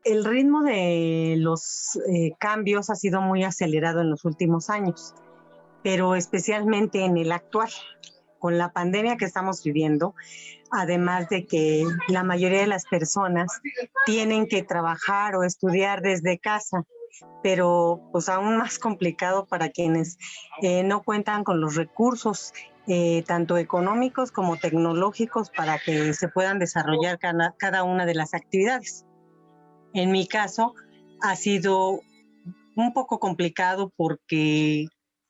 El ritmo de los cambios ha sido muy acelerado en los últimos años, pero especialmente en el actual, con la pandemia que estamos viviendo, además de que la mayoría de las personas tienen que trabajar o estudiar desde casa, pero pues aún más complicado para quienes no cuentan con los recursos tanto económicos como tecnológicos para que se puedan desarrollar cada una de las actividades. En mi caso ha sido un poco complicado porque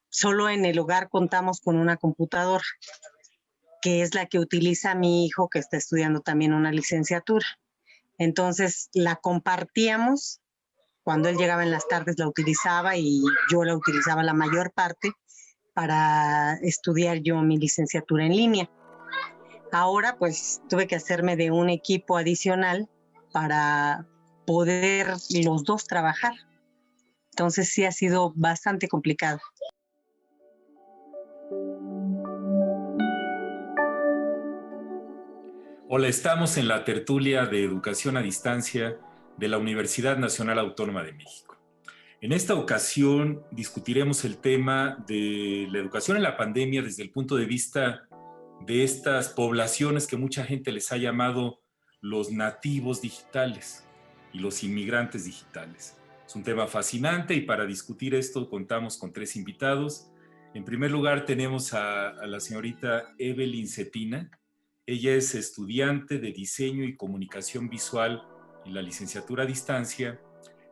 solo en el hogar contamos con una computadora, que es la que utiliza mi hijo que está estudiando también una licenciatura. Entonces la compartíamos, cuando él llegaba en las tardes la utilizaba y yo la utilizaba la mayor parte para estudiar yo mi licenciatura en línea. Ahora pues tuve que hacerme de un equipo adicional para poder los dos trabajar. Entonces sí ha sido bastante complicado. Hola, estamos en la tertulia de educación a distancia de la Universidad Nacional Autónoma de México. En esta ocasión discutiremos el tema de la educación en la pandemia desde el punto de vista de estas poblaciones que mucha gente les ha llamado los nativos digitales y los inmigrantes digitales. Es un tema fascinante y para discutir esto contamos con tres invitados. En primer lugar tenemos a la señorita Evelyn Cetina. Ella es estudiante de Diseño y Comunicación Visual en la licenciatura a distancia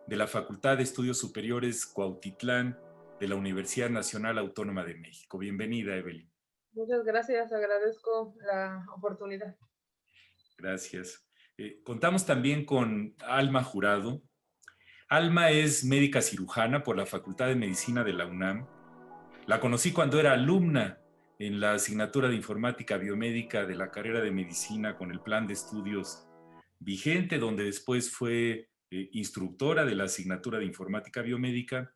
de la Facultad de Estudios Superiores Cuautitlán de la Universidad Nacional Autónoma de México. Bienvenida, Evelyn. Muchas gracias, agradezco la oportunidad. Gracias. Contamos también con Alma Jurado. Alma es médica cirujana por la Facultad de Medicina de la UNAM. La conocí cuando era alumna en la asignatura de Informática Biomédica de la carrera de Medicina con el plan de estudios vigente, donde después fue instructora de la asignatura de Informática Biomédica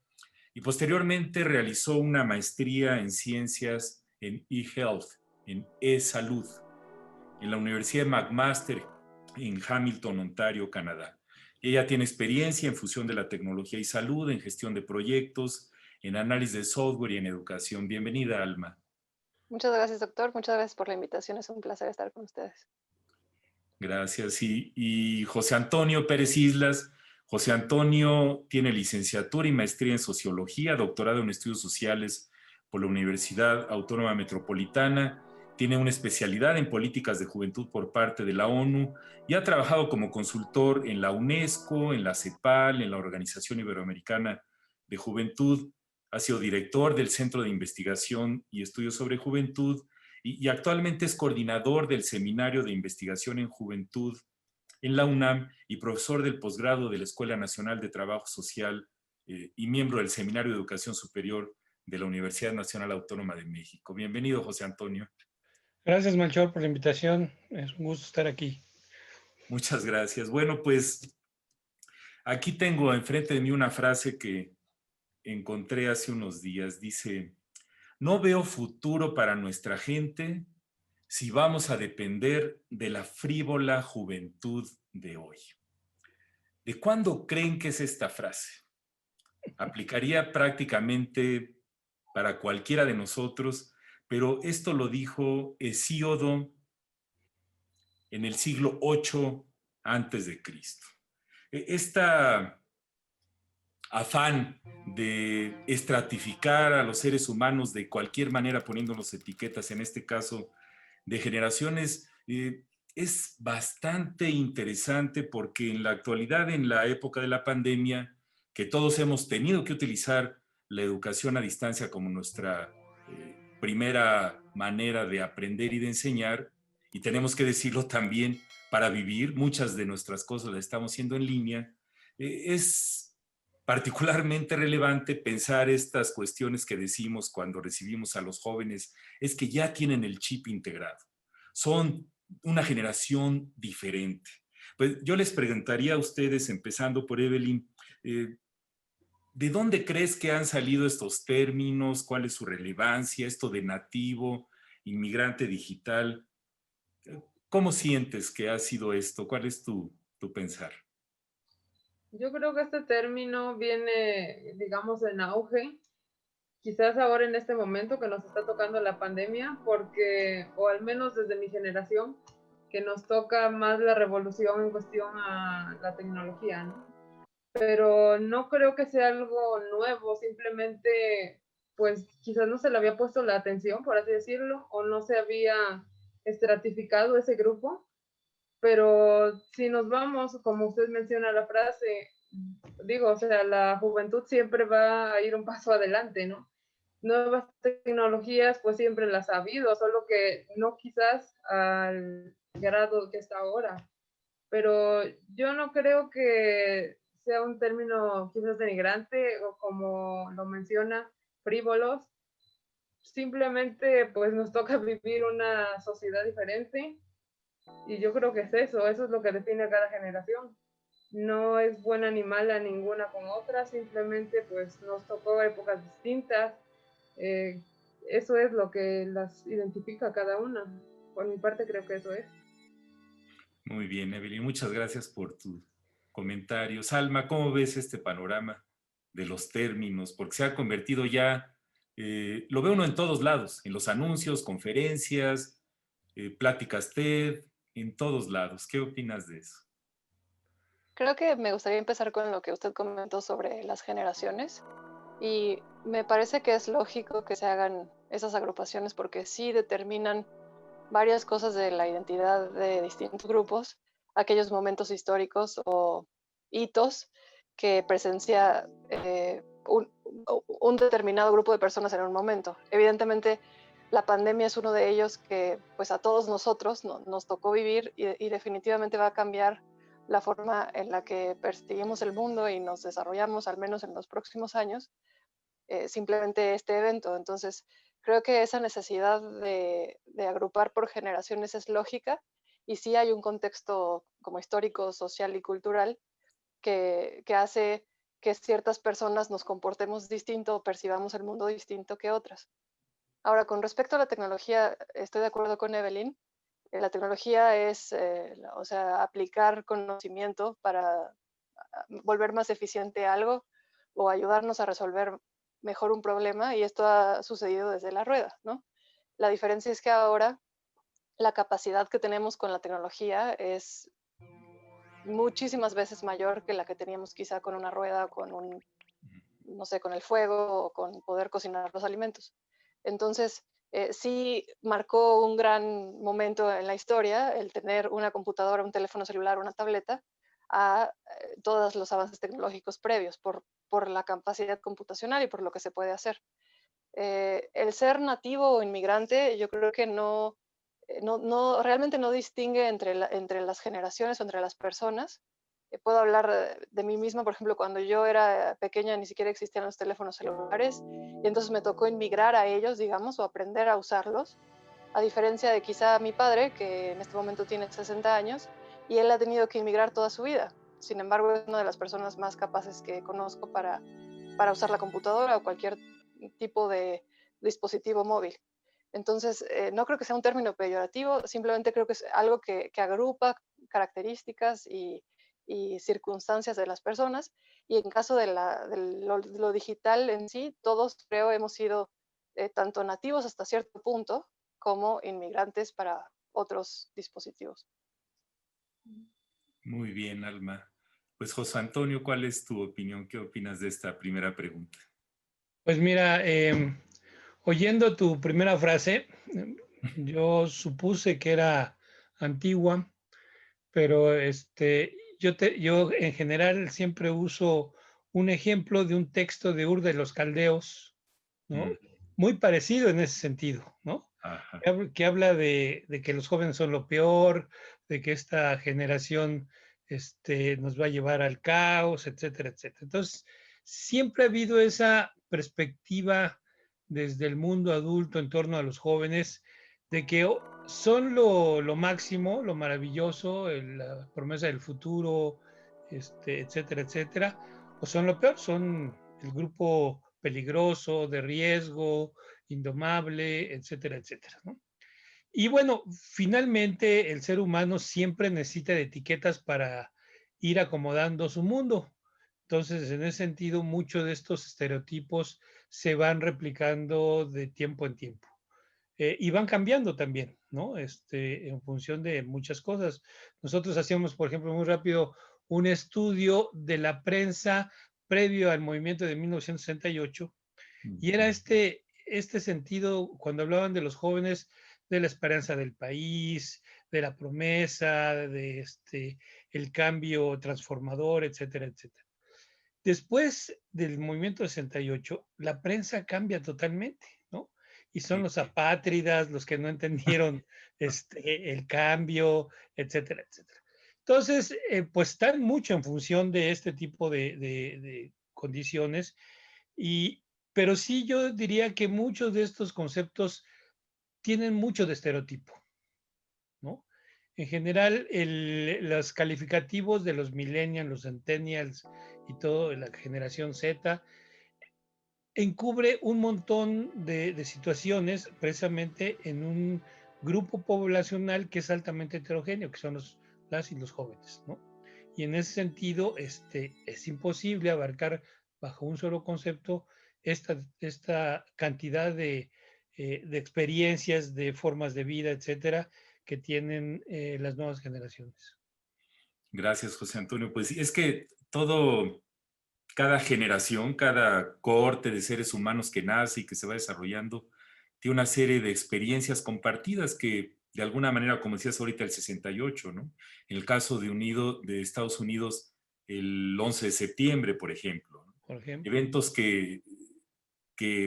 y posteriormente realizó una maestría en ciencias en e-health, en e-salud, en la Universidad McMaster en Hamilton, Ontario, Canadá. Ella tiene experiencia en fusión de la tecnología y salud, en gestión de proyectos, en análisis de software y en educación. Bienvenida, Alma. Muchas gracias, doctor. Muchas gracias por la invitación. Es un placer estar con ustedes. Gracias. Y José Antonio Pérez Islas. José Antonio tiene licenciatura y maestría en sociología, doctorado en estudios sociales por la Universidad Autónoma Metropolitana. Tiene una especialidad en políticas de juventud por parte de la ONU y ha trabajado como consultor en la UNESCO, en la CEPAL, en la Organización Iberoamericana de Juventud. Ha sido director del Centro de Investigación y Estudios sobre Juventud y actualmente es coordinador del Seminario de Investigación en Juventud en la UNAM y profesor del posgrado de la Escuela Nacional de Trabajo Social y miembro del Seminario de Educación Superior de la Universidad Nacional Autónoma de México. Bienvenido, José Antonio. Gracias, Melchor, por la invitación. Es un gusto estar aquí. Muchas gracias. Bueno, pues aquí tengo enfrente de mí una frase que encontré hace unos días. Dice: no veo futuro para nuestra gente si vamos a depender de la frívola juventud de hoy. ¿De cuándo creen que es esta frase? Aplicaría prácticamente para cualquiera de nosotros, pero esto lo dijo Hesíodo en el siglo VIII antes de Cristo. Esta afán de estratificar a los seres humanos de cualquier manera poniéndonos etiquetas, en este caso de generaciones, es bastante interesante porque en la actualidad, en la época de la pandemia, que todos hemos tenido que utilizar la educación a distancia como nuestra primera manera de aprender y de enseñar, y tenemos que decirlo también para vivir, muchas de nuestras cosas las estamos haciendo en línea, es particularmente relevante pensar estas cuestiones que decimos cuando recibimos a los jóvenes, es que ya tienen el chip integrado. Son una generación diferente. Pues yo les preguntaría a ustedes, empezando por Evelyn, ¿de dónde crees que han salido estos términos? ¿Cuál es su relevancia? Esto de nativo, inmigrante digital. ¿Cómo sientes que ha sido esto? ¿Cuál es tu pensar? Yo creo que este término viene, digamos, en auge, quizás ahora en este momento que nos está tocando la pandemia, porque, o al menos desde mi generación, que nos toca más la revolución en cuestión a la tecnología, ¿no? Pero no creo que sea algo nuevo, simplemente, pues quizás no se le había puesto la atención, por así decirlo, o no se había estratificado ese grupo. Pero si nos vamos, como usted menciona la frase, digo, o sea, la juventud siempre va a ir un paso adelante, ¿no? Nuevas tecnologías, pues siempre las ha habido, solo que no quizás al grado que está ahora. Pero yo no creo que sea un término quizás denigrante o como lo menciona, frívolos. Simplemente pues nos toca vivir una sociedad diferente y yo creo que eso es lo que define a cada generación. No es buena ni mala ninguna con otra, simplemente pues nos tocó épocas distintas. Eh, Eso es lo que las identifica a cada una. Por mi parte creo que eso es. Muy bien, Evelyn, muchas gracias por tus comentarios. Alma, ¿cómo ves este panorama de los términos? Porque se ha convertido ya, lo ve uno en todos lados, en los anuncios, conferencias, pláticas TED, en todos lados. ¿Qué opinas de eso? Creo que me gustaría empezar con lo que usted comentó sobre las generaciones y me parece que es lógico que se hagan esas agrupaciones porque sí determinan varias cosas de la identidad de distintos grupos, aquellos momentos históricos o hitos que presencia un determinado grupo de personas en un momento. Evidentemente, la pandemia es uno de ellos que pues a todos nosotros nos tocó vivir y definitivamente va a cambiar la forma en la que percibimos el mundo y nos desarrollamos, al menos en los próximos años, simplemente este evento. Entonces, creo que esa necesidad de agrupar por generaciones es lógica y sí hay un contexto como histórico, social y cultural que hace que ciertas personas nos comportemos distinto o percibamos el mundo distinto que otras. Ahora, con respecto a la tecnología, estoy de acuerdo con Evelyn. La tecnología es, o sea, aplicar conocimiento para volver más eficiente algo o ayudarnos a resolver mejor un problema y esto ha sucedido desde la rueda, ¿no? La diferencia es que ahora la capacidad que tenemos con la tecnología es muchísimas veces mayor que la que teníamos quizá con una rueda, con un, no sé, con el fuego o con poder cocinar los alimentos. Entonces, sí marcó un gran momento en la historia el tener una computadora, un teléfono celular, una tableta, a todos los avances tecnológicos previos por la capacidad computacional y por lo que se puede hacer. El ser nativo o inmigrante, yo creo que realmente no distingue entre las generaciones o entre las personas. Puedo hablar de mí misma, por ejemplo, cuando yo era pequeña ni siquiera existían los teléfonos celulares y entonces me tocó inmigrar a ellos, digamos, o aprender a usarlos, a diferencia de quizá mi padre, que en este momento tiene 60 años y él ha tenido que inmigrar toda su vida. Sin embargo, es una de las personas más capaces que conozco para usar la computadora o cualquier tipo de dispositivo móvil. Entonces, no creo que sea un término peyorativo, simplemente creo que es algo que agrupa características y circunstancias de las personas. Y en caso de lo digital en sí, todos creo hemos sido tanto nativos hasta cierto punto como inmigrantes para otros dispositivos. Muy bien, Alma. Pues José Antonio, ¿cuál es tu opinión? ¿Qué opinas de esta primera pregunta? Pues mira, oyendo tu primera frase, yo supuse que era antigua, pero yo en general siempre uso un ejemplo de un texto de Ur de los Caldeos, ¿no? Mm, Muy parecido en ese sentido, ¿no? ajá. Que habla de que los jóvenes son lo peor, de que esta generación nos va a llevar al caos, etcétera, etcétera. Entonces, siempre ha habido esa perspectiva desde el mundo adulto en torno a los jóvenes de que son lo máximo, lo maravilloso, la promesa del futuro, etcétera, etcétera, o son lo peor, son el grupo peligroso, de riesgo, indomable, etcétera, etcétera, ¿no? Y bueno, finalmente el ser humano siempre necesita de etiquetas para ir acomodando su mundo. Entonces, en ese sentido, muchos de estos estereotipos se van replicando de tiempo en tiempo. Y van cambiando también, ¿no? En función de muchas cosas. Nosotros hacíamos, por ejemplo, muy rápido, un estudio de la prensa previo al movimiento de 1968, y era este sentido, cuando hablaban de los jóvenes, de la esperanza del país, de la promesa, de el cambio transformador, etcétera, etcétera. Después del movimiento 68, la prensa cambia totalmente, ¿no? Y son los apátridas, los que no entendieron el cambio, etcétera, etcétera. Entonces, pues están mucho en función de este tipo de condiciones, pero sí yo diría que muchos de estos conceptos tienen mucho de estereotipo, ¿no? En general, los calificativos de los millennials, los centennials y todo, la generación Z, encubre un montón de situaciones precisamente en un grupo poblacional que es altamente heterogéneo, que son las y los jóvenes, ¿no? Y en ese sentido, es imposible abarcar bajo un solo concepto esta cantidad de experiencias, de formas de vida, etcétera, que tienen las nuevas generaciones. Gracias, José Antonio. Pues es que cada generación, cada cohorte de seres humanos que nace y que se va desarrollando, tiene una serie de experiencias compartidas que, de alguna manera, como decías ahorita, el 68, ¿no? En el caso de Estados Unidos, el 11 de septiembre, por ejemplo, ¿no? Por ejemplo. Eventos que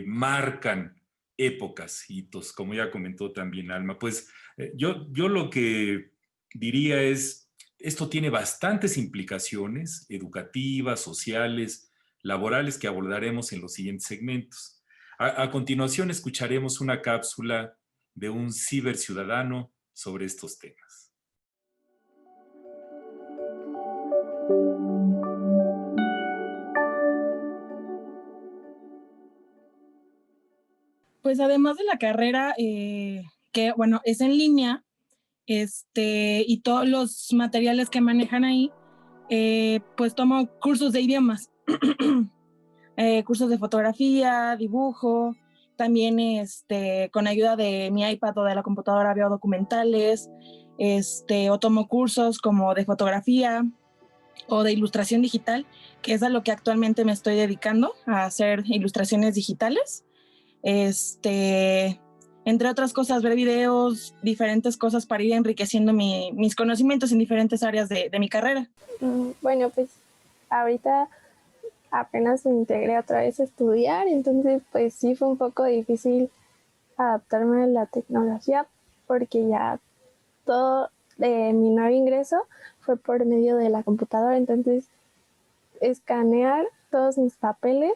marcan épocas, hitos, como ya comentó también Alma. Pues yo lo que diría es, esto tiene bastantes implicaciones educativas, sociales, laborales que abordaremos en los siguientes segmentos. A continuación escucharemos una cápsula de un ciberciudadano sobre estos temas. Pues además de la carrera, que bueno, es en línea, y todos los materiales que manejan ahí, pues tomo cursos de idiomas, cursos de fotografía, dibujo, también con ayuda de mi iPad o de la computadora veo documentales, o tomo cursos como de fotografía o de ilustración digital, que es a lo que actualmente me estoy dedicando, a hacer ilustraciones digitales. Entre otras cosas, ver videos, diferentes cosas para ir enriqueciendo mis conocimientos en diferentes áreas de mi carrera. Bueno, pues ahorita apenas me integré otra vez a estudiar, entonces pues sí fue un poco difícil adaptarme a la tecnología porque ya todo mi nuevo ingreso fue por medio de la computadora, entonces escanear todos mis papeles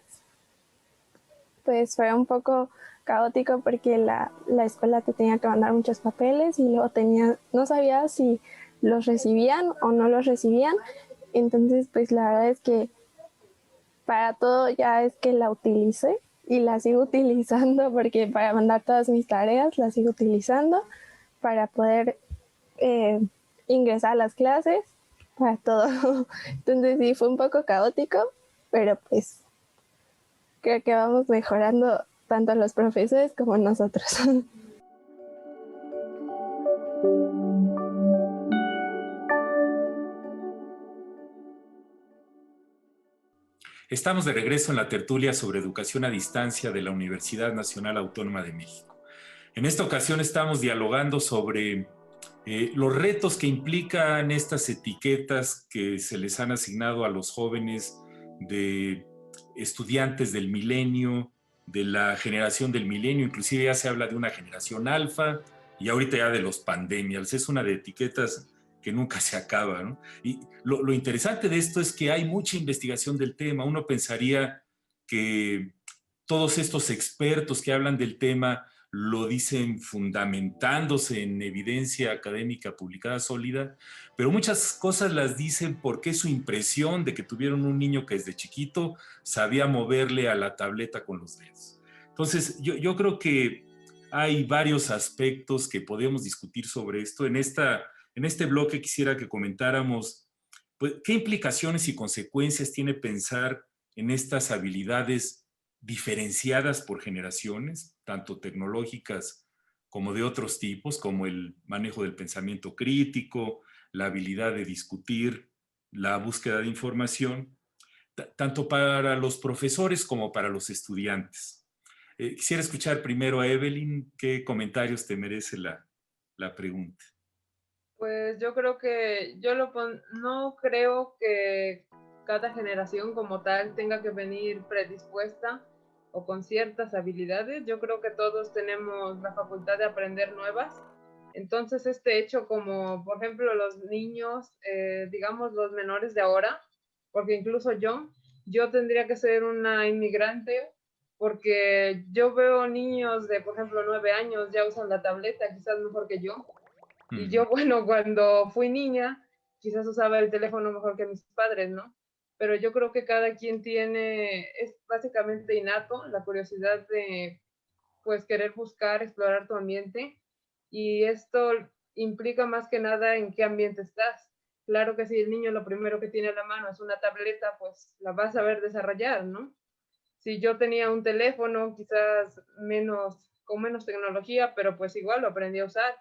pues fue un poco caótico porque la escuela te tenía que mandar muchos papeles y luego no sabía si los recibían o no los recibían, entonces pues la verdad es que para todo ya es que la utilicé y la sigo utilizando porque para mandar todas mis tareas la sigo utilizando para poder ingresar a las clases, para todo. Entonces sí, fue un poco caótico, pero pues creo que vamos mejorando tanto los profesores como nosotros. Estamos de regreso en la tertulia sobre educación a distancia de la Universidad Nacional Autónoma de México. En esta ocasión estamos dialogando sobre los retos que implican estas etiquetas que se les han asignado a los jóvenes de estudiantes del milenio, de la generación del milenio, inclusive ya se habla de una generación alfa y ahorita ya de los pandemials. Es una de etiquetas que nunca se acaba, ¿no? Y lo interesante de esto es que hay mucha investigación del tema. Uno pensaría que todos estos expertos que hablan del tema lo dicen fundamentándose en evidencia académica publicada sólida, pero muchas cosas las dicen porque es su impresión de que tuvieron un niño que desde chiquito sabía moverle a la tableta con los dedos. Entonces, yo creo que hay varios aspectos que podemos discutir sobre esto. En este bloque quisiera que comentáramos pues, qué implicaciones y consecuencias tiene pensar en estas habilidades diferenciadas por generaciones, tanto tecnológicas como de otros tipos, como el manejo del pensamiento crítico, la habilidad de discutir, la búsqueda de información, tanto para los profesores como para los estudiantes. Quisiera escuchar primero a Evelyn, ¿qué comentarios te merece la pregunta? Pues yo creo que no creo que cada generación como tal tenga que venir predispuesta o con ciertas habilidades. Yo creo que todos tenemos la facultad de aprender nuevas. Entonces este hecho como por ejemplo los niños, digamos los menores de ahora, porque incluso yo tendría que ser una inmigrante porque yo veo niños de por ejemplo 9 años ya usan la tableta quizás mejor que yo. Y yo, bueno, cuando fui niña, quizás usaba el teléfono mejor que mis padres, ¿no? Pero yo creo que cada quien es básicamente innato la curiosidad de, pues, querer buscar, explorar tu ambiente. Y esto implica más que nada en qué ambiente estás. Claro que si el niño lo primero que tiene a la mano es una tableta, pues la vas a ver desarrollar, ¿no? Si yo tenía un teléfono, quizás con menos tecnología, pero pues igual lo aprendí a usar.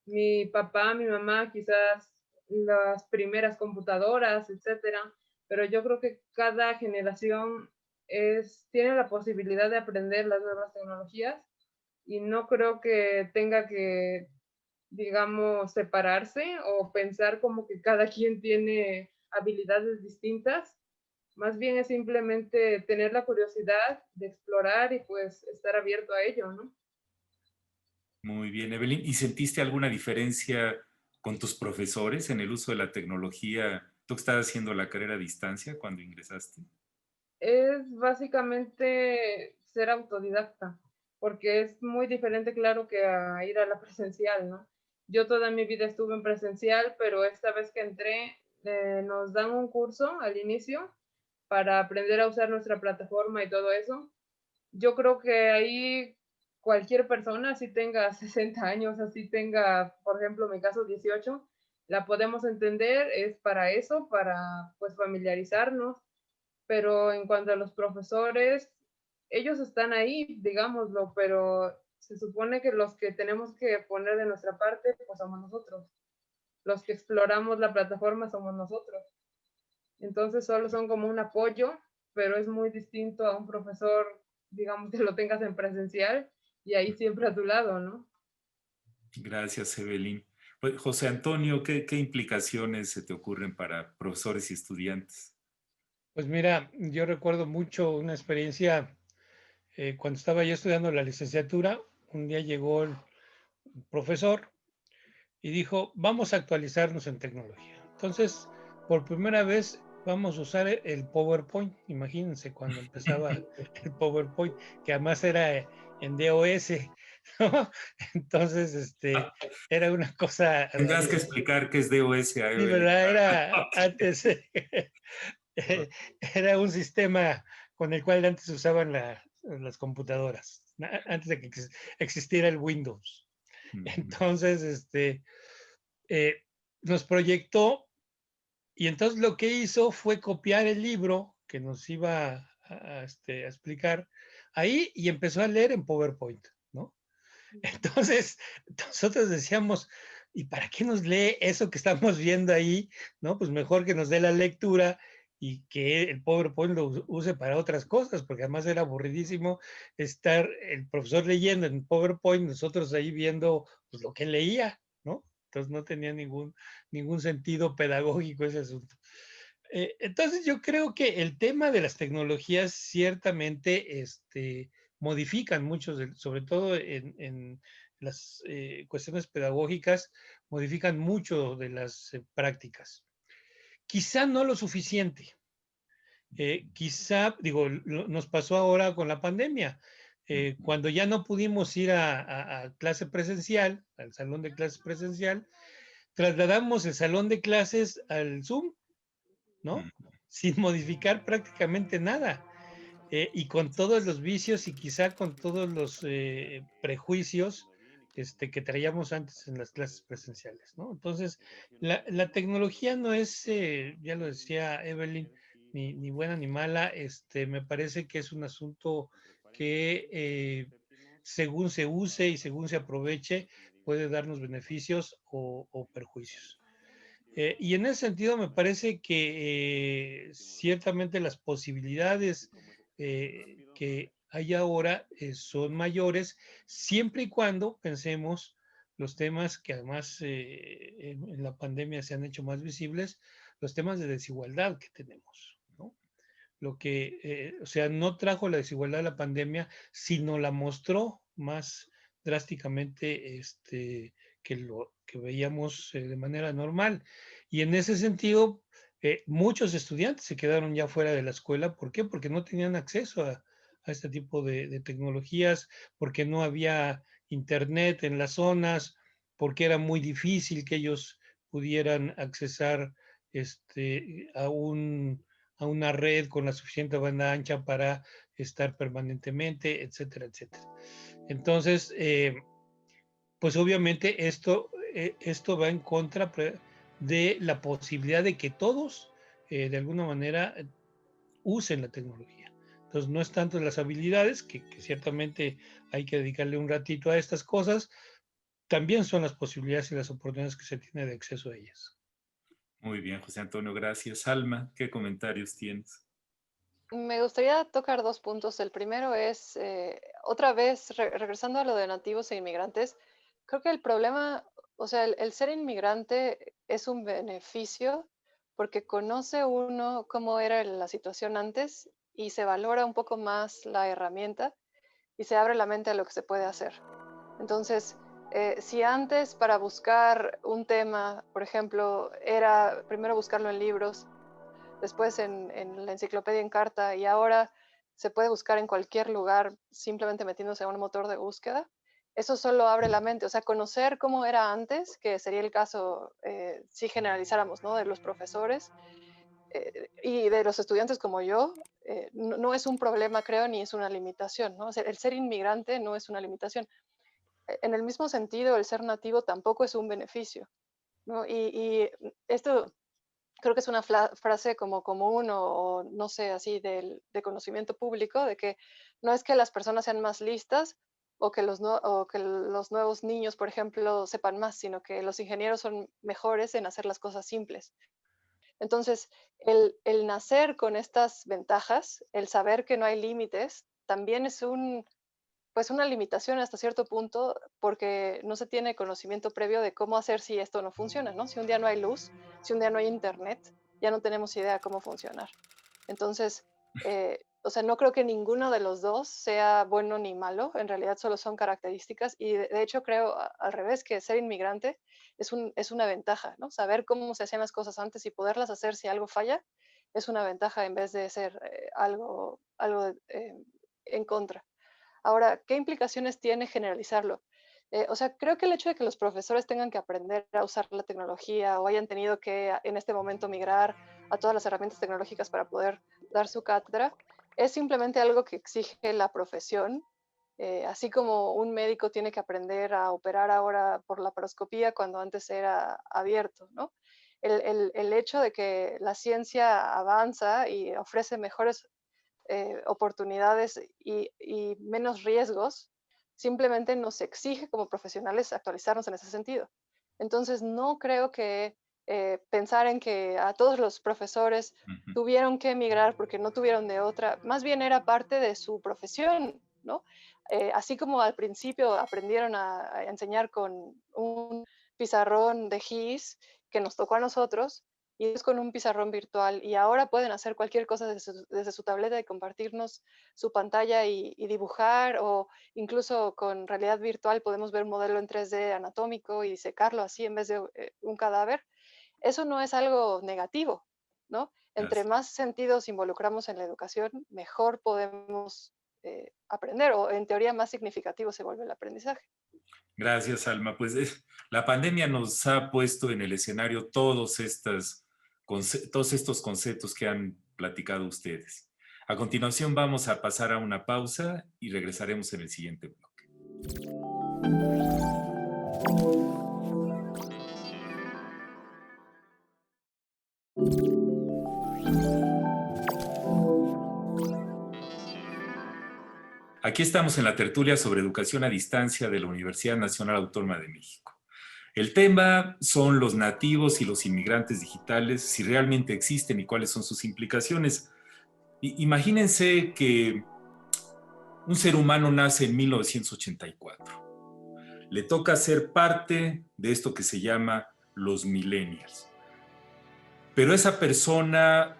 Mi papá, mi mamá, quizás las primeras computadoras, etcétera. Pero yo creo que cada generación tiene la posibilidad de aprender las nuevas tecnologías y no creo que tenga que, digamos, separarse o pensar como que cada quien tiene habilidades distintas. Más bien es simplemente tener la curiosidad de explorar y pues estar abierto a ello, ¿no? Muy bien, Evelyn. ¿Y sentiste alguna diferencia con tus profesores en el uso de la tecnología? ¿Tú que estabas haciendo la carrera a distancia cuando ingresaste? Es básicamente ser autodidacta, porque es muy diferente, claro, que a ir a la presencial, ¿no? Yo toda mi vida estuve en presencial, pero esta vez que entré, nos dan un curso al inicio para aprender a usar nuestra plataforma y todo eso. Yo creo que ahí cualquier persona, así tenga 60 años, así tenga, por ejemplo, en mi caso 18, la podemos entender, es para eso, para pues familiarizarnos, pero en cuanto a los profesores, ellos están ahí, digámoslo, pero se supone que los que tenemos que poner de nuestra parte, pues somos nosotros. Los que exploramos la plataforma somos nosotros. Entonces solo son como un apoyo, pero es muy distinto a un profesor, digamos, que lo tengas en presencial y ahí siempre a tu lado, ¿no? Gracias, Evelyn. Pues, José Antonio, ¿qué implicaciones se te ocurren para profesores y estudiantes? Pues mira, yo recuerdo mucho una experiencia cuando estaba yo estudiando la licenciatura. Un día llegó el profesor y dijo, vamos a actualizarnos en tecnología. Entonces, por primera vez vamos a usar el PowerPoint. Imagínense cuando empezaba el PowerPoint, que además era en DOS, ¿no? Entonces, era una cosa... Tendrás que explicar qué es DOS a Sí, Evelyn. ¿verdad? Era antes, era un sistema con el cual antes usaban las computadoras, antes de que existiera el Windows. Entonces, nos proyectó y entonces lo que hizo fue copiar el libro que nos iba a explicar ahí y empezó a leer en PowerPoint, ¿no? Entonces, nosotros decíamos, ¿y para qué nos lee eso que estamos viendo ahí? ¿No? Pues mejor que nos dé la lectura y que el PowerPoint lo use para otras cosas, porque además era aburridísimo estar el profesor leyendo en PowerPoint, nosotros ahí viendo pues, lo que leía, ¿no? Entonces no tenía ningún sentido pedagógico ese asunto. Entonces yo creo que el tema de las tecnologías ciertamente modifican mucho, sobre todo en las cuestiones pedagógicas, modifican mucho de las prácticas. Quizá no lo suficiente. Quizá, digo, nos pasó ahora con la pandemia. Cuando ya no pudimos ir a clase presencial, al salón de clases presencial, trasladamos el salón de clases al Zoom, ¿no? Sin modificar prácticamente nada. Y con todos los vicios y quizá con todos los prejuicios que traíamos antes en las clases presenciales, ¿no? Entonces, la tecnología no es, ya lo decía Evelyn, ni buena ni mala. Me parece que es un asunto que según se use y según se aproveche, puede darnos beneficios o perjuicios. Y en ese sentido me parece que ciertamente las posibilidades que hay ahora son mayores, siempre y cuando pensemos los temas que además en la pandemia se han hecho más visibles, los temas de desigualdad que tenemos, ¿no? Lo que, o sea, no trajo la desigualdad de la pandemia, sino la mostró más drásticamente que lo que veíamos de manera normal. Y en ese sentido, muchos estudiantes se quedaron ya fuera de la escuela. ¿Por qué? Porque no tenían acceso a este tipo de tecnologías, porque no había internet en las zonas, porque era muy difícil que ellos pudieran accesar a a una red con la suficiente banda ancha para estar permanentemente, etcétera, etcétera. Entonces, pues obviamente esto va en contra de la posibilidad de que todos, de alguna manera, usen la tecnología. Entonces, no es tanto las habilidades, que ciertamente hay que dedicarle un ratito a estas cosas, también son las posibilidades y las oportunidades que se tiene de acceso a ellas. Muy bien, José Antonio, gracias. Alma, ¿qué comentarios tienes? Me gustaría tocar dos puntos. El primero es, otra vez, regresando a lo de nativos e inmigrantes, creo que el problema, o sea, el ser inmigrante es un beneficio porque conoce uno cómo era la situación antes y se valora un poco más la herramienta y se abre la mente a lo que se puede hacer. Entonces, si antes para buscar un tema, por ejemplo, era primero buscarlo en libros, después en la enciclopedia en carta y ahora se puede buscar en cualquier lugar simplemente metiéndose a un motor de búsqueda. Eso solo abre la mente, o sea, conocer cómo era antes, que sería el caso si generalizáramos, ¿no? De los profesores y de los estudiantes como yo, no es un problema, creo, ni es una limitación, ¿no? O sea, el ser inmigrante no es una limitación. En el mismo sentido, el ser nativo tampoco es un beneficio, ¿no? Y esto creo que es una frase como común o no sé, así de conocimiento público, de que no es que las personas sean más listas o que o que los nuevos niños, por ejemplo, sepan más, sino que los ingenieros son mejores en hacer las cosas simples. Entonces, el nacer con estas ventajas, el saber que no hay límites, también es pues una limitación hasta cierto punto porque no se tiene conocimiento previo de cómo hacer si esto no funciona, ¿no? Si un día no hay luz, si un día no hay internet, ya no tenemos idea cómo funcionar. Entonces, o sea, no creo que ninguno de los dos sea bueno ni malo, en realidad solo son características y de hecho creo al revés que ser inmigrante es una ventaja, ¿no? Saber cómo se hacían las cosas antes y poderlas hacer si algo falla es una ventaja en vez de ser algo en contra. Ahora, ¿qué implicaciones tiene generalizarlo? O sea, creo que el hecho de que los profesores tengan que aprender a usar la tecnología o hayan tenido que en este momento migrar a todas las herramientas tecnológicas para poder dar su cátedra, es simplemente algo que exige la profesión, así como un médico tiene que aprender a operar ahora por laparoscopía cuando antes era abierto, ¿no? El hecho de que la ciencia avanza y ofrece mejores oportunidades y menos riesgos, simplemente nos exige como profesionales actualizarnos en ese sentido. Entonces, no creo que pensar en que a todos los profesores tuvieron que emigrar porque no tuvieron de otra, más bien era parte de su profesión, ¿no? Así como al principio aprendieron a enseñar con un pizarrón de GIS que nos tocó a nosotros, y es con un pizarrón virtual y ahora pueden hacer cualquier cosa desde su tableta y compartirnos su pantalla y dibujar o incluso con realidad virtual podemos ver un modelo en 3D anatómico y disecarlo así en vez de un cadáver. Eso no es algo negativo, ¿no? Entre Así. más sentidos involucramos en la educación, mejor podemos aprender, o en teoría más significativo se vuelve el aprendizaje. Gracias, Alma. Pues la pandemia nos ha puesto en el escenario todos estos conceptos que han platicado ustedes. A continuación vamos a pasar a una pausa y regresaremos en el siguiente bloque. Aquí estamos en la tertulia sobre educación a distancia de la Universidad Nacional Autónoma de México. El tema son los nativos y los inmigrantes digitales, si realmente existen y cuáles son sus implicaciones. Imagínense que un ser humano nace en 1984. Le toca ser parte de esto que se llama los millennials. Pero esa persona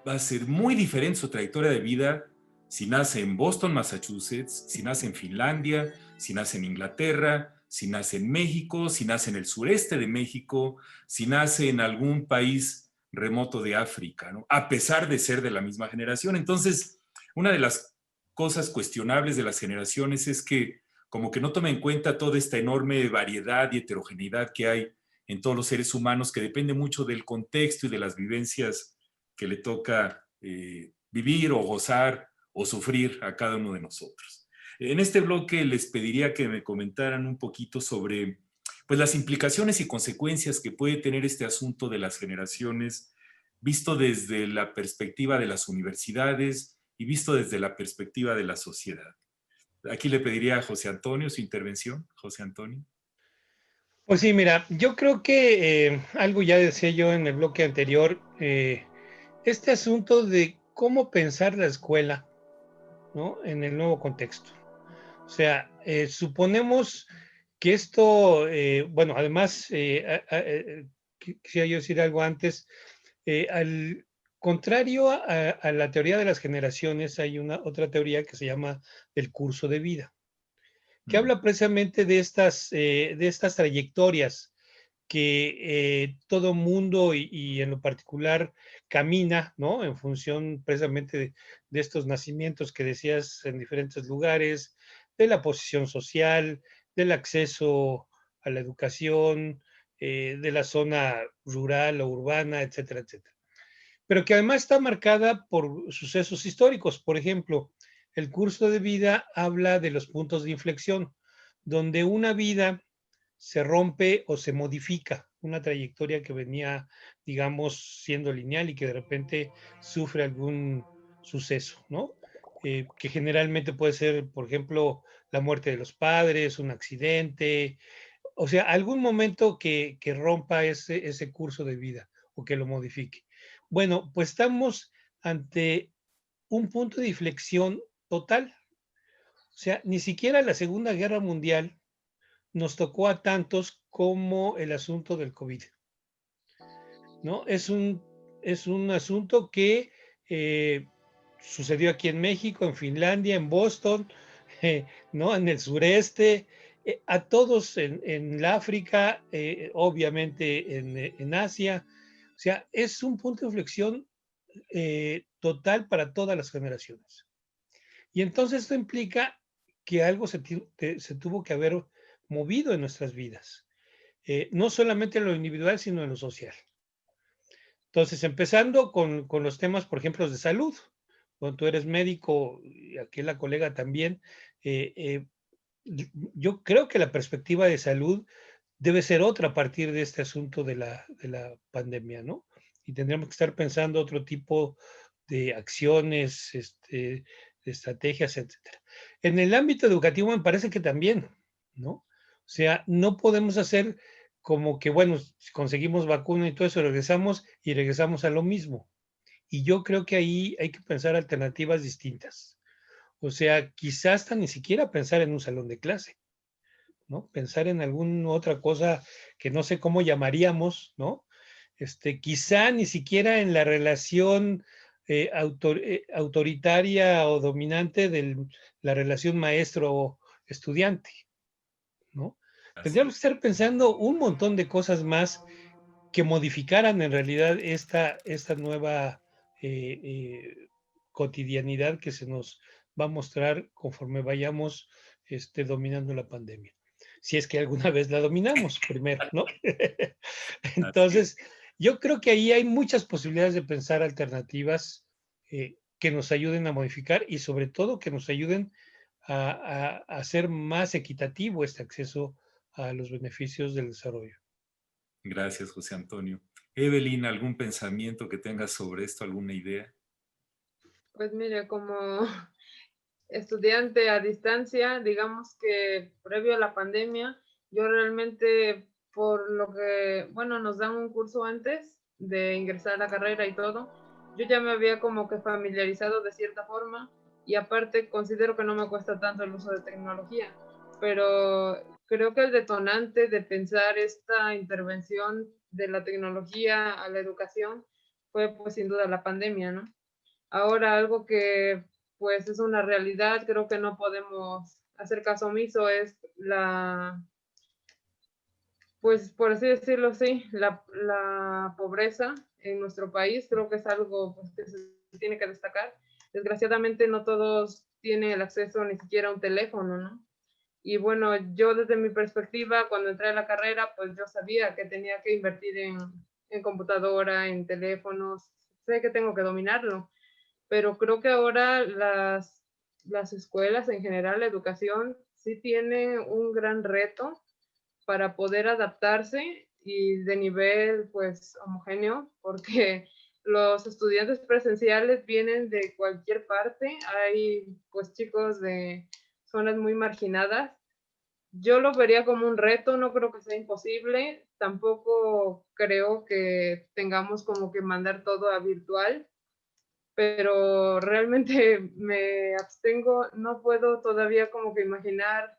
va a ser muy diferente su trayectoria de vida si nace en Boston, Massachusetts, si nace en Finlandia, si nace en Inglaterra, si nace en México, si nace en el sureste de México, si nace en algún país remoto de África, ¿no? A pesar de ser de la misma generación. Entonces, una de las cosas cuestionables de las generaciones es que como que no toma en cuenta toda esta enorme variedad y heterogeneidad que hay en todos los seres humanos, que depende mucho del contexto y de las vivencias que le toca vivir o gozar o sufrir a cada uno de nosotros. En este bloque les pediría que me comentaran un poquito sobre pues, las implicaciones y consecuencias que puede tener este asunto de las generaciones, visto desde la perspectiva de las universidades y visto desde la perspectiva de la sociedad. Aquí le pediría a José Antonio su intervención. José Antonio. Pues sí, mira, yo creo que algo ya decía yo en el bloque anterior, este asunto de cómo pensar la escuela, ¿no? En el nuevo contexto. O sea, suponemos que esto, bueno, además, quisiera yo decir algo antes, al contrario a la teoría de las generaciones, hay otra teoría que se llama el curso de vida, que habla precisamente de estas trayectorias que todo mundo y en lo particular camina, ¿no? En función precisamente de estos nacimientos que decías en diferentes lugares, de la posición social, del acceso a la educación, de la zona rural o urbana, etcétera, etcétera. Pero que además está marcada por sucesos históricos. Por ejemplo, el curso de vida habla de los puntos de inflexión, donde una vida se rompe o se modifica, una trayectoria que venía, digamos, siendo lineal y que de repente sufre algún suceso, ¿no? Que generalmente puede ser, por ejemplo, la muerte de los padres, un accidente, o sea, algún momento que rompa ese curso de vida o que lo modifique. Bueno, pues estamos ante un punto de inflexión total. O sea, ni siquiera la Segunda Guerra Mundial nos tocó a tantos como el asunto del COVID, ¿no? Es un asunto que sucedió aquí en México, en Finlandia, en Boston, ¿no? En el sureste, a todos en la África, obviamente en Asia. O sea, es un punto de inflexión total para todas las generaciones. Y entonces esto implica que algo se tuvo que haber movido en nuestras vidas, no solamente en lo individual, sino en lo social. Entonces, empezando con los temas, por ejemplo, de salud. Cuando tú eres médico, y aquí la colega también, yo creo que la perspectiva de salud debe ser otra a partir de este asunto de la pandemia, ¿no? Y tendríamos que estar pensando otro tipo de acciones, de estrategias, etcétera. En el ámbito educativo me parece que también, ¿no? O sea, no podemos hacer como que, bueno, si conseguimos vacuna y todo eso, regresamos a lo mismo. Y yo creo que ahí hay que pensar alternativas distintas. O sea, quizás hasta ni siquiera pensar en un salón de clase, ¿no? Pensar en alguna otra cosa que no sé cómo llamaríamos, ¿no? Quizá ni siquiera en la relación autoritaria o dominante de la relación maestro-estudiante, ¿no? Tendríamos que estar pensando un montón de cosas más que modificaran en realidad esta nueva cotidianidad que se nos va a mostrar conforme vayamos dominando la pandemia. Si es que alguna vez la dominamos primero, ¿no? Entonces, yo creo que ahí hay muchas posibilidades de pensar alternativas que nos ayuden a modificar y sobre todo que nos ayuden a hacer más equitativo este acceso a los beneficios del desarrollo. Gracias, José Antonio. Evelyn, ¿algún pensamiento que tengas sobre esto, alguna idea? Pues mire, como estudiante a distancia, digamos que previo a la pandemia, yo realmente, por lo que, bueno, nos dan un curso antes de ingresar a la carrera y todo, yo ya me había como que familiarizado de cierta forma y aparte considero que no me cuesta tanto el uso de tecnología, pero creo que el detonante de pensar esta intervención de la tecnología a la educación fue pues sin duda la pandemia, ¿no? Ahora algo que pues es una realidad, creo que no podemos hacer caso omiso, es pues por así decirlo, sí, la pobreza en nuestro país, creo que es algo pues, que se tiene que destacar. Desgraciadamente no todos tienen el acceso ni siquiera a un teléfono, ¿no? Y bueno, yo desde mi perspectiva, cuando entré a la carrera, pues yo sabía que tenía que invertir en computadora, en teléfonos, sé que tengo que dominarlo, pero creo que ahora las escuelas en general, la educación, sí tiene un gran reto para poder adaptarse y de nivel pues homogéneo, porque los estudiantes presenciales vienen de cualquier parte, hay pues chicos de zonas muy marginadas. Yo lo vería como un reto, no creo que sea imposible, tampoco creo que tengamos como que mandar todo a virtual, pero realmente me abstengo, no puedo todavía como que imaginar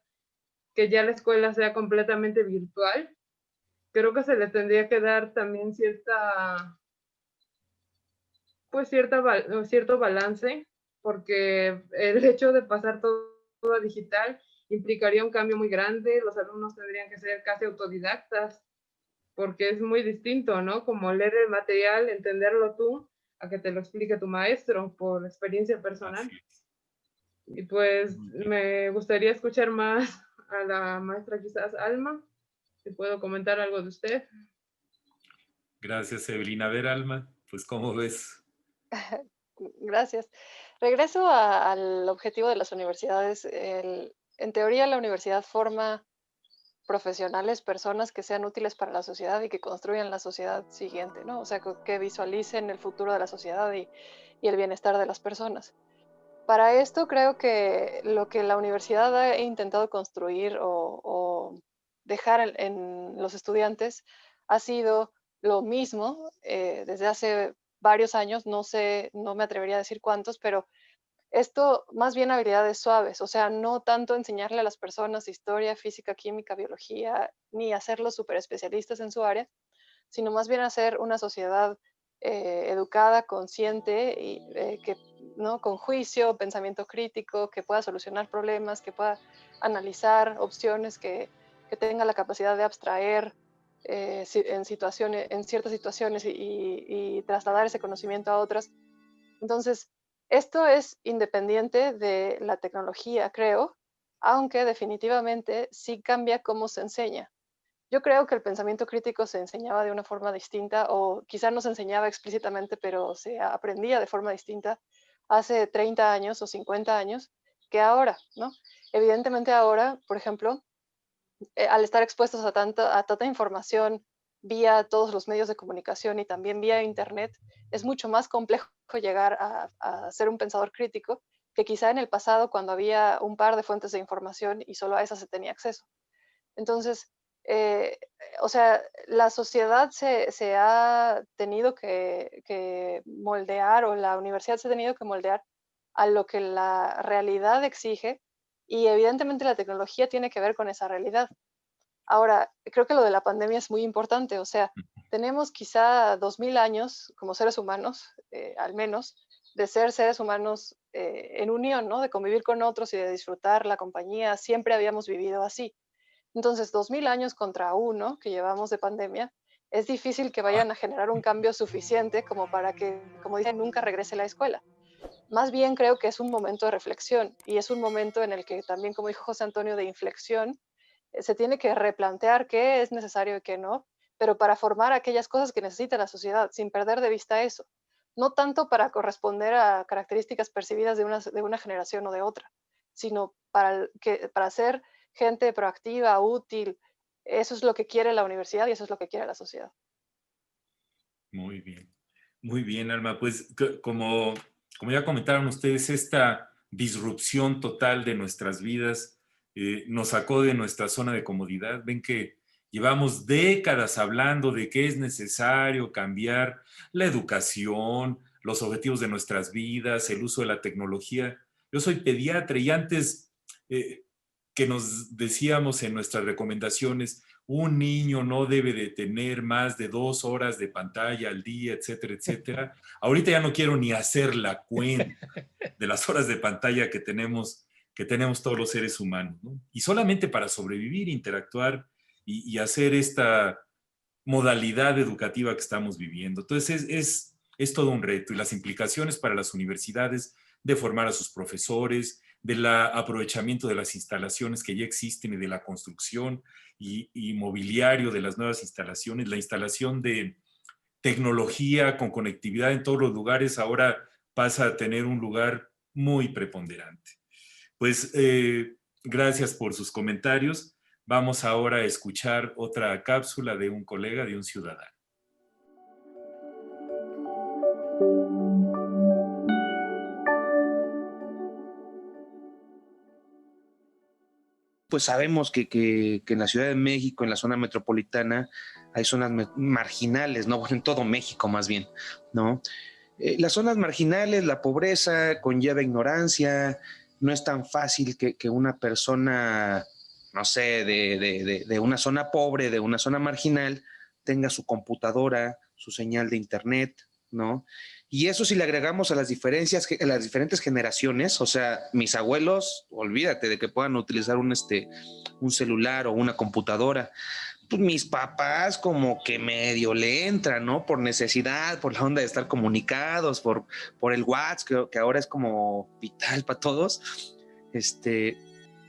que ya la escuela sea completamente virtual. Creo que se le tendría que dar también cierto balance, porque el hecho de pasar todo a digital implicaría un cambio muy grande, los alumnos tendrían que ser casi autodidactas, porque es muy distinto, ¿no? Como leer el material, entenderlo tú, a que te lo explique tu maestro por experiencia personal. Y pues me gustaría escuchar más a la maestra quizás Alma, si puedo comentar algo de usted. Gracias, Evelyn. A ver, Alma, pues ¿cómo ves? Gracias. Regreso al objetivo de las universidades. En teoría, la universidad forma profesionales, personas que sean útiles para la sociedad y que construyan la sociedad siguiente, ¿no? O sea, que visualicen el futuro de la sociedad y el bienestar de las personas. Para esto creo que lo que la universidad ha intentado construir o dejar en los estudiantes ha sido lo mismo desde hace varios años, no sé, no me atrevería a decir cuántos, pero esto más bien habilidades suaves, o sea, no tanto enseñarle a las personas historia, física, química, biología, ni hacerlos súper especialistas en su área, sino más bien hacer una sociedad educada, consciente y que, ¿no? Con juicio, pensamiento crítico, que pueda solucionar problemas, que pueda analizar opciones, que tenga la capacidad de abstraer en ciertas situaciones y trasladar ese conocimiento a otras. Entonces, esto es independiente de la tecnología, creo, aunque definitivamente sí cambia cómo se enseña. Yo creo que el pensamiento crítico se enseñaba de una forma distinta o quizá no se enseñaba explícitamente, pero se aprendía de forma distinta hace 30 años o 50 años que ahora, ¿no? Evidentemente ahora, por ejemplo, al estar expuestos a tanta información vía todos los medios de comunicación y también vía Internet, es mucho más complejo llegar a ser un pensador crítico que quizá en el pasado cuando había un par de fuentes de información y solo a esas se tenía acceso. Entonces, eh, o sea, la sociedad se ha tenido que moldear o la universidad se ha tenido que moldear a lo que la realidad exige y evidentemente la tecnología tiene que ver con esa realidad. Ahora, creo que lo de la pandemia es muy importante, o sea, tenemos quizá 2000 años como seres humanos, al menos, de ser seres humanos en unión, ¿no? De convivir con otros y de disfrutar la compañía. Siempre habíamos vivido así. Entonces, 2000 años contra uno que llevamos de pandemia, es difícil que vayan a generar un cambio suficiente como para que, como dicen, nunca regrese a la escuela. Más bien creo que es un momento de reflexión y es un momento en el que también, como dijo José Antonio, de inflexión, se tiene que replantear qué es necesario y qué no, pero para formar aquellas cosas que necesita la sociedad, sin perder de vista eso. No tanto para corresponder a características percibidas de una generación o de otra, sino para ser gente proactiva, útil. Eso es lo que quiere la universidad y eso es lo que quiere la sociedad. Muy bien, Alma. Pues como ya comentaron ustedes, esta disrupción total de nuestras vidas nos sacó de nuestra zona de comodidad. Ven que llevamos décadas hablando de que es necesario cambiar la educación, los objetivos de nuestras vidas, el uso de la tecnología. Yo soy pediatra y antes que nos decíamos en nuestras recomendaciones, un niño no debe de tener más de 2 horas de pantalla al día, etcétera, etcétera. Ahorita ya no quiero ni hacer la cuenta de las horas de pantalla que tenemos todos los seres humanos, ¿no? Y solamente para sobrevivir, interactuar y hacer esta modalidad educativa que estamos viviendo. Entonces es todo un reto y las implicaciones para las universidades de formar a sus profesores, del aprovechamiento de las instalaciones que ya existen y de la construcción y mobiliario de las nuevas instalaciones, la instalación de tecnología con conectividad en todos los lugares ahora pasa a tener un lugar muy preponderante. Pues gracias por sus comentarios. Vamos ahora a escuchar otra cápsula de un colega, de un ciudadano. Pues sabemos que en la Ciudad de México, en la zona metropolitana, hay zonas marginales, ¿no? Bueno, en todo México más bien, ¿no? Las zonas marginales, la pobreza conlleva ignorancia, no es tan fácil que una persona, no sé, de una zona pobre, de una zona marginal, tenga su computadora, su señal de internet, ¿no? Y eso si le agregamos a las diferentes generaciones, o sea, mis abuelos, olvídate de que puedan utilizar un celular o una computadora. Pues mis papás como que medio le entran, ¿no? Por necesidad, por la onda de estar comunicados, por el WhatsApp, que ahora es como vital para todos.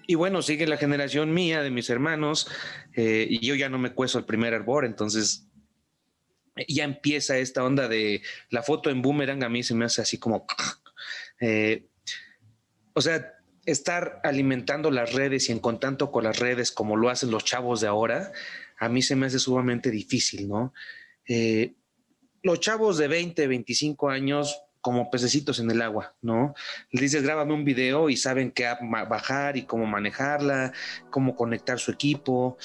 Y bueno, sigue la generación mía, de mis hermanos, y yo ya no me cuezo el primer hervor, entonces ya empieza esta onda de la foto en boomerang. A mí se me hace así como o sea, estar alimentando las redes y en contacto con las redes como lo hacen los chavos de ahora, a mí se me hace sumamente difícil, ¿no? Los chavos de 20, 25 años como pececitos en el agua, ¿no? Les dices, grábame un video y saben qué app bajar y cómo manejarla, cómo conectar su equipo.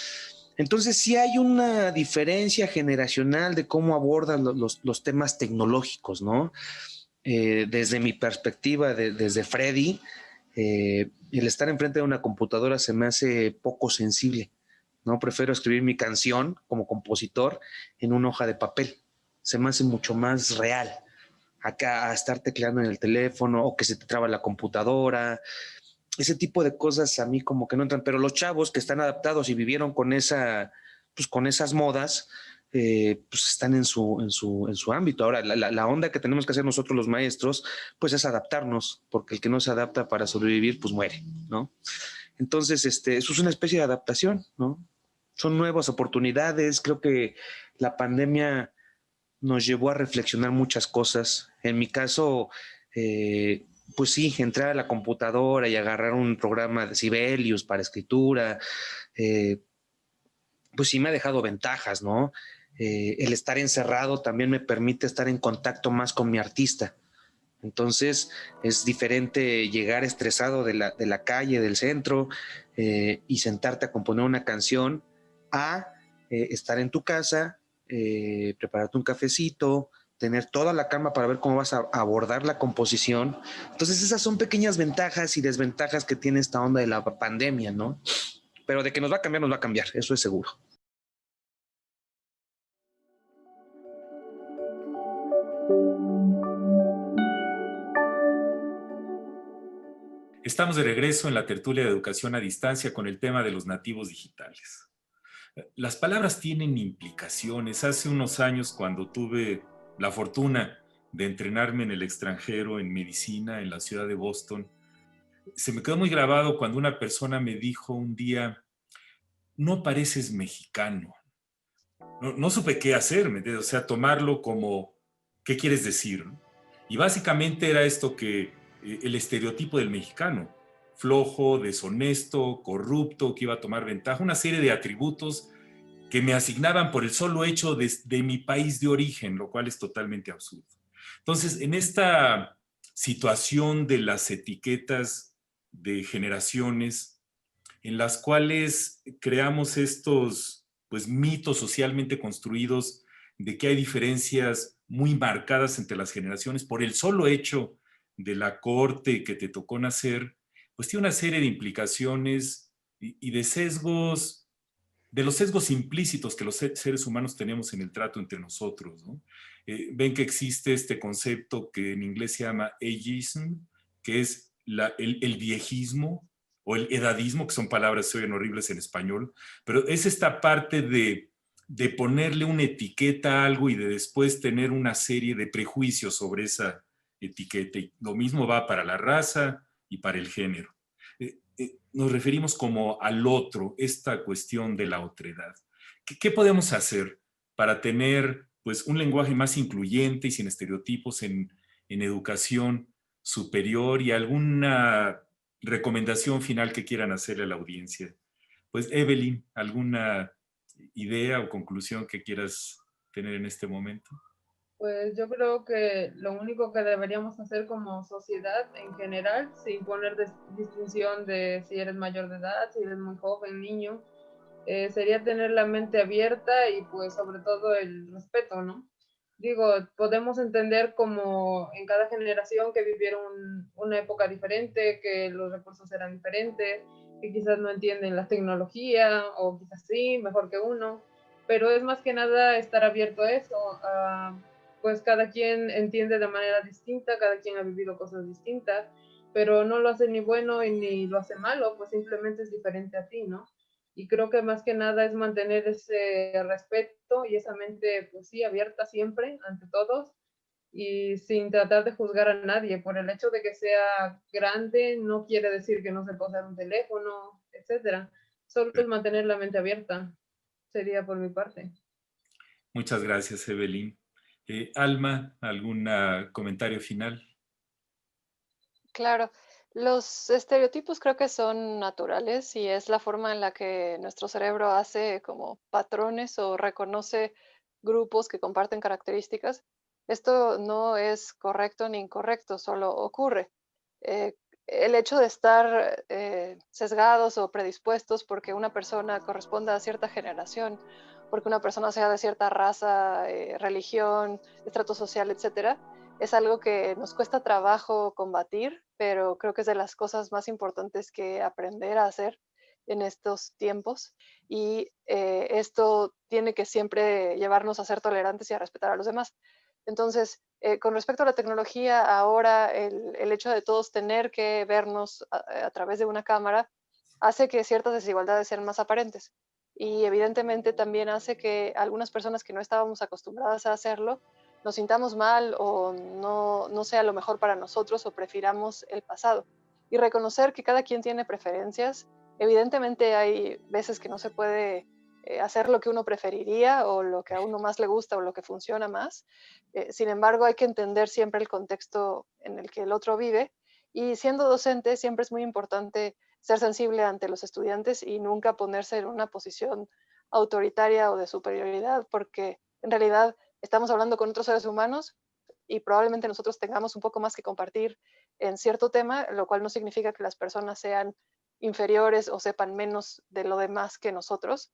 Entonces sí hay una diferencia generacional de cómo abordan los temas tecnológicos, ¿no? Desde mi perspectiva, desde Freddy, el estar enfrente de una computadora se me hace poco sensible, ¿no? Prefiero escribir mi canción como compositor en una hoja de papel. Se me hace mucho más real acá a estar tecleando en el teléfono o que se te traba la computadora. Ese tipo de cosas a mí como que no entran, pero los chavos que están adaptados y vivieron con esas modas, pues están en su ámbito. Ahora, la onda que tenemos que hacer nosotros los maestros, pues es adaptarnos, porque el que no se adapta para sobrevivir, pues muere, ¿no? Entonces, eso es una especie de adaptación, ¿no? Son nuevas oportunidades. Creo que la pandemia nos llevó a reflexionar muchas cosas. En mi caso, pues sí, entrar a la computadora y agarrar un programa de Sibelius para escritura, pues sí me ha dejado ventajas, ¿no? El estar encerrado también me permite estar en contacto más con mi artista. Entonces es diferente llegar estresado de la calle, del centro, y sentarte a componer una canción a estar en tu casa, prepararte un cafecito, tener toda la calma para ver cómo vas a abordar la composición. Entonces esas son pequeñas ventajas y desventajas que tiene esta onda de la pandemia, ¿no? Pero de que nos va a cambiar, eso es seguro. Estamos de regreso en la tertulia de educación a distancia con el tema de los nativos digitales. Las palabras tienen implicaciones. Hace unos años, cuando tuve la fortuna de entrenarme en el extranjero, en medicina, en la ciudad de Boston, se me quedó muy grabado cuando una persona me dijo un día, no pareces mexicano. No supe qué hacer, o sea, tomarlo como, ¿qué quieres decir? Y básicamente era esto que el estereotipo del mexicano, flojo, deshonesto, corrupto, que iba a tomar ventaja, una serie de atributos que me asignaban por el solo hecho de mi país de origen, lo cual es totalmente absurdo. Entonces, en esta situación de las etiquetas de generaciones, en las cuales creamos estos pues, mitos socialmente construidos de que hay diferencias muy marcadas entre las generaciones por el solo hecho de la corte que te tocó nacer, pues tiene una serie de implicaciones y de sesgos, de los sesgos implícitos que los seres humanos tenemos en el trato entre nosotros, ¿no? Ven que existe este concepto que en inglés se llama ageism, que es el viejismo o el edadismo, que son palabras que se oyen horribles en español, pero es esta parte de ponerle una etiqueta a algo y de después tener una serie de prejuicios sobre esa etiqueta. Y lo mismo va para la raza y para el género. Nos referimos como al otro, esta cuestión de la otredad. ¿Qué podemos hacer para tener pues, un lenguaje más incluyente y sin estereotipos en educación superior y alguna recomendación final que quieran hacerle a la audiencia? Pues Evelyn, ¿alguna idea o conclusión que quieras tener en este momento? Pues yo creo que lo único que deberíamos hacer como sociedad en general, sin poner distinción de si eres mayor de edad, si eres muy joven, niño, sería tener la mente abierta y pues sobre todo el respeto, ¿no? Digo, podemos entender como en cada generación que vivieron una época diferente, que los recursos eran diferentes, que quizás no entienden la tecnología o quizás sí, mejor que uno, pero es más que nada estar abierto a eso, pues cada quien entiende de manera distinta, cada quien ha vivido cosas distintas, pero no lo hace ni bueno y ni lo hace malo, pues simplemente es diferente a ti, ¿no? Y creo que más que nada es mantener ese respeto y esa mente, pues sí, abierta siempre ante todos y sin tratar de juzgar a nadie. Por el hecho de que sea grande no quiere decir que no se pueda usar un teléfono, etcétera. Solo es mantener la mente abierta, sería por mi parte. Muchas gracias, Evelyn. Alma, ¿algún comentario final? Claro, los estereotipos creo que son naturales y es la forma en la que nuestro cerebro hace como patrones o reconoce grupos que comparten características. Esto no es correcto ni incorrecto, solo ocurre. Eh, el hecho de estar sesgados o predispuestos porque una persona corresponda a cierta generación, porque una persona sea de cierta raza, religión, estrato social, etcétera, es algo que nos cuesta trabajo combatir, pero creo que es de las cosas más importantes que aprender a hacer en estos tiempos. Y esto tiene que siempre llevarnos a ser tolerantes y a respetar a los demás. Entonces, con respecto a la tecnología, ahora el hecho de todos tener que vernos a través de una cámara hace que ciertas desigualdades sean más aparentes. Y evidentemente también hace que algunas personas que no estábamos acostumbradas a hacerlo, nos sintamos mal o no sea lo mejor para nosotros o prefiramos el pasado. Y reconocer que cada quien tiene preferencias. Evidentemente hay veces que no se puede hacer lo que uno preferiría o lo que a uno más le gusta o lo que funciona más. Sin embargo, hay que entender siempre el contexto en el que el otro vive. Y siendo docente, siempre es muy importante ser sensible ante los estudiantes y nunca ponerse en una posición autoritaria o de superioridad, porque en realidad estamos hablando con otros seres humanos y probablemente nosotros tengamos un poco más que compartir en cierto tema, lo cual no significa que las personas sean inferiores o sepan menos de lo demás que nosotros,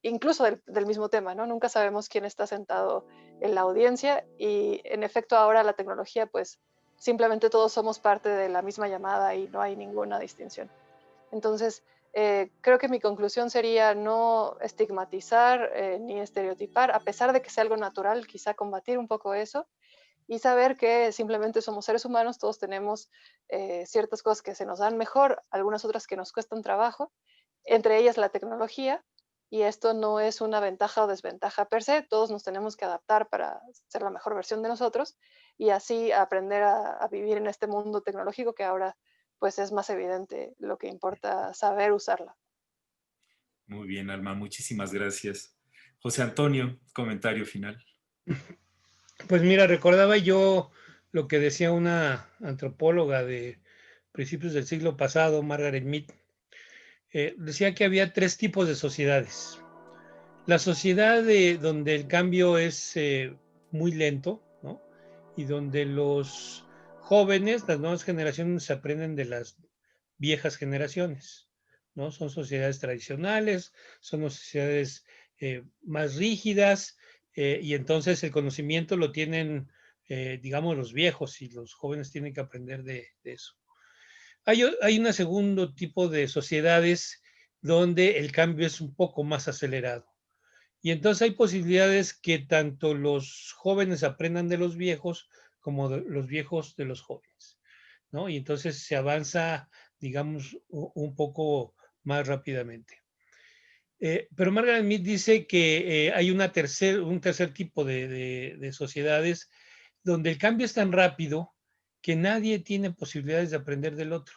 incluso del mismo tema, ¿no? Nunca sabemos quién está sentado en la audiencia y en efecto ahora la tecnología, pues simplemente todos somos parte de la misma llamada y no hay ninguna distinción. Entonces, creo que mi conclusión sería no estigmatizar ni estereotipar, a pesar de que sea algo natural, quizá combatir un poco eso y saber que simplemente somos seres humanos, todos tenemos ciertas cosas que se nos dan mejor, algunas otras que nos cuestan trabajo, entre ellas la tecnología, Y esto no es una ventaja o desventaja per se, todos nos tenemos que adaptar para ser la mejor versión de nosotros y así aprender a vivir en este mundo tecnológico que ahora pues es más evidente lo que importa saber usarla. Muy bien, Alma, muchísimas gracias. José Antonio, comentario final. Pues mira, recordaba yo lo que decía una antropóloga de principios del siglo pasado, Margaret Mead. Decía que había 3 tipos de sociedades. La sociedad donde el cambio es muy lento, ¿no? Y donde los jóvenes, las nuevas generaciones, se aprenden de las viejas generaciones, ¿no? Son sociedades tradicionales, son sociedades más rígidas, y entonces el conocimiento lo tienen, digamos, los viejos, y los jóvenes tienen que aprender de eso. Hay un segundo tipo de sociedades donde el cambio es un poco más acelerado. Y entonces hay posibilidades que tanto los jóvenes aprendan de los viejos como los viejos de los jóvenes, ¿no? Y entonces se avanza, digamos, un poco más rápidamente. Pero Margaret Mead dice que hay un tercer tipo de sociedades donde el cambio es tan rápido que nadie tiene posibilidades de aprender del otro,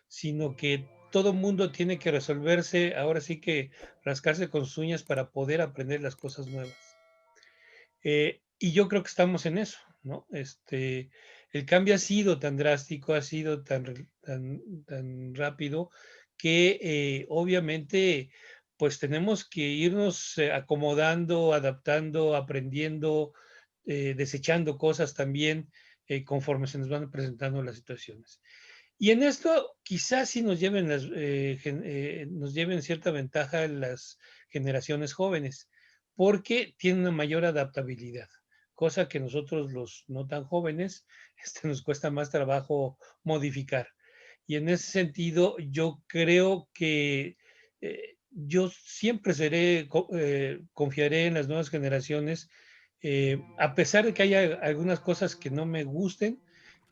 sino que todo mundo tiene que resolverse, ahora sí que rascarse con sus uñas para poder aprender las cosas nuevas. Y yo creo que estamos en eso, ¿no? El cambio ha sido tan drástico, ha sido tan rápido que obviamente pues tenemos que irnos acomodando, adaptando, aprendiendo, desechando cosas también conforme se nos van presentando las situaciones. Y en esto quizás sí nos nos lleven cierta ventaja las generaciones jóvenes, porque tienen una mayor adaptabilidad, cosa que nosotros los no tan jóvenes nos cuesta más trabajo modificar. Y en ese sentido, yo creo que yo siempre confiaré en las nuevas generaciones, a pesar de que haya algunas cosas que no me gusten.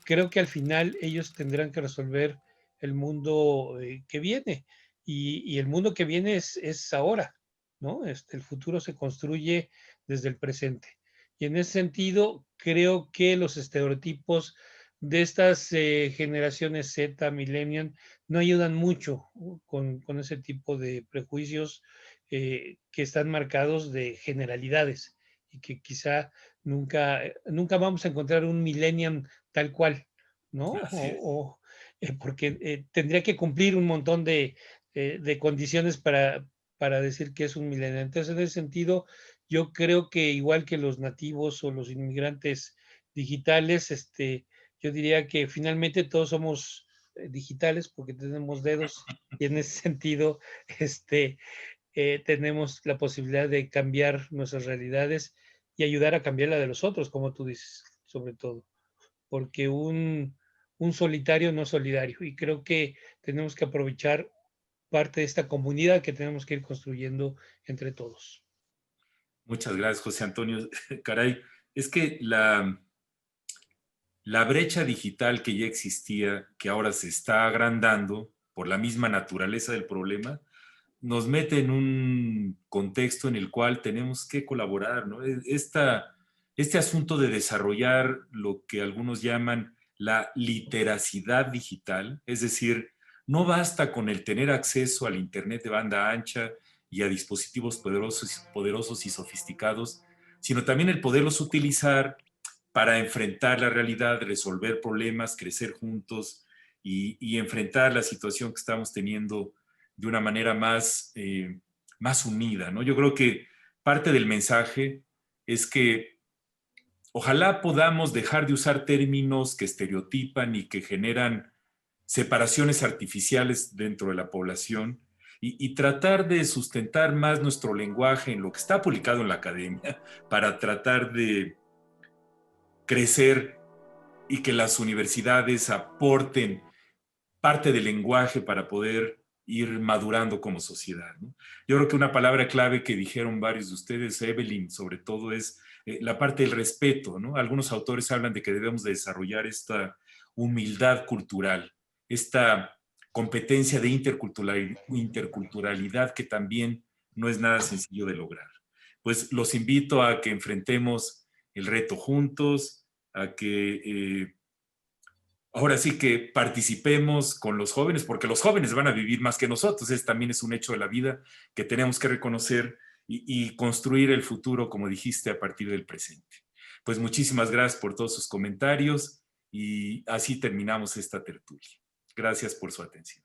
Creo que al final ellos tendrán que resolver el mundo que viene. Y el mundo que viene es ahora, ¿no? El futuro se construye desde el presente. Y en ese sentido, creo que los estereotipos de estas generaciones Z, Millennial, no ayudan mucho con ese tipo de prejuicios que están marcados de generalidades y que quizá nunca vamos a encontrar un Millennial tal cual, ¿no? Porque tendría que cumplir un montón de condiciones para decir que es un millennial. Entonces, en ese sentido, yo creo que igual que los nativos o los inmigrantes digitales, yo diría que finalmente todos somos digitales porque tenemos dedos y en ese sentido, tenemos la posibilidad de cambiar nuestras realidades y ayudar a cambiar la de los otros, como tú dices, sobre todo, porque un solitario no es solidario, y creo que tenemos que aprovechar parte de esta comunidad que tenemos que ir construyendo entre todos. Muchas gracias, José Antonio. Caray, es que la brecha digital que ya existía, que ahora se está agrandando por la misma naturaleza del problema, nos mete en un contexto en el cual tenemos que colaborar, ¿no? Este asunto de desarrollar lo que algunos llaman la literacidad digital, es decir, no basta con el tener acceso al Internet de banda ancha y a dispositivos poderosos y sofisticados, sino también el poderlos utilizar para enfrentar la realidad, resolver problemas, crecer juntos y enfrentar la situación que estamos teniendo de una manera más unida, ¿no? Yo creo que parte del mensaje es que ojalá podamos dejar de usar términos que estereotipan y que generan separaciones artificiales dentro de la población y tratar de sustentar más nuestro lenguaje en lo que está publicado en la academia para tratar de crecer y que las universidades aporten parte del lenguaje para poder ir madurando como sociedad, ¿no? Yo creo que una palabra clave que dijeron varios de ustedes, Evelyn, sobre todo, es la parte del respeto, ¿no? Algunos autores hablan de que debemos de desarrollar esta humildad cultural, esta competencia de interculturalidad que también no es nada sencillo de lograr. Pues los invito a que enfrentemos el reto juntos, a que ahora sí que participemos con los jóvenes, porque los jóvenes van a vivir más que nosotros. También es un hecho de la vida que tenemos que reconocer y construir el futuro, como dijiste, a partir del presente. Pues muchísimas gracias por todos sus comentarios y así terminamos esta tertulia. Gracias por su atención.